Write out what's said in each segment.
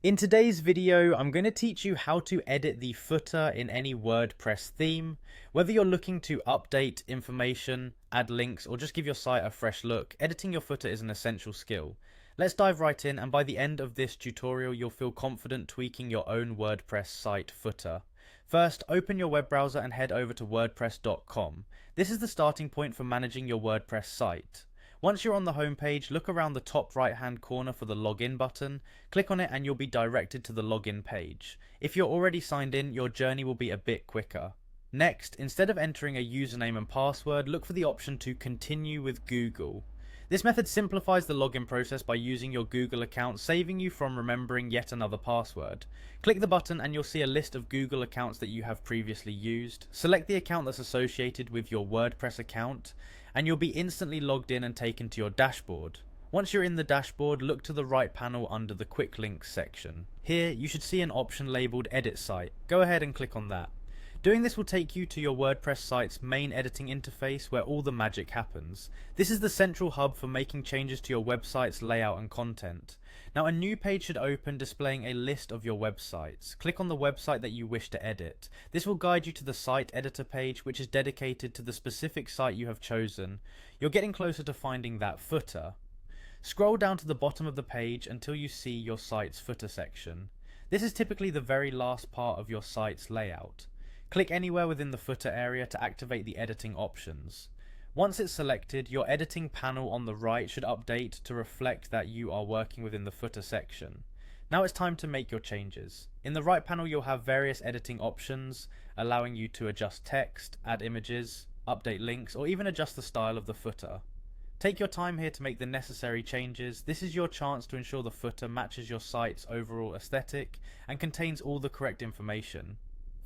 In today's video, I'm going to teach you how to edit the footer in any WordPress theme. Whether you're looking to update information, add links, or just give your site a fresh look, editing your footer is an essential skill. Let's dive right in, and by the end of this tutorial, you'll feel confident tweaking your own WordPress site footer. First, open your web browser and head over to wordpress.com. This is the starting point for managing your WordPress site. Once you're on the home page, look around the top right hand corner for the login button, click on it and you'll be directed to the login page. If you're already signed in, your journey will be a bit quicker. Next, instead of entering a username and password, look for the option to continue with Google. This method simplifies the login process by using your Google account, saving you from remembering yet another password. Click the button and you'll see a list of Google accounts that you have previously used. Select the account that's associated with your WordPress account, and you'll be instantly logged in and taken to your dashboard. Once you're in the dashboard, look to the right panel under the Quick Links section. Here, you should see an option labelled Edit Site. Go ahead and click on that. Doing this will take you to your WordPress site's main editing interface where all the magic happens. This is the central hub for making changes to your website's layout and content. Now, a new page should open displaying a list of your websites. Click on the website that you wish to edit. This will guide you to the site editor page, which is dedicated to the specific site you have chosen. You're getting closer to finding that footer. Scroll down to the bottom of the page until you see your site's footer section. This is typically the very last part of your site's layout. Click anywhere within the footer area to activate the editing options. Once it's selected, your editing panel on the right should update to reflect that you are working within the footer section. Now it's time to make your changes. In the right panel you'll have various editing options, allowing you to adjust text, add images, update links, or even adjust the style of the footer. Take your time here to make the necessary changes. This is your chance to ensure the footer matches your site's overall aesthetic and contains all the correct information.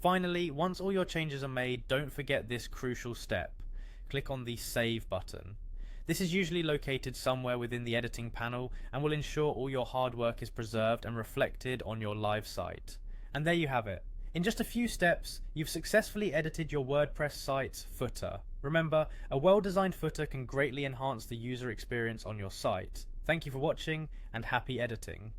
Finally, once all your changes are made, don't forget this crucial step. Click on the Save button. This is usually located somewhere within the editing panel and will ensure all your hard work is preserved and reflected on your live site. And there you have it. In just a few steps, you've successfully edited your WordPress site's footer. Remember, a well-designed footer can greatly enhance the user experience on your site. Thank you for watching and happy editing.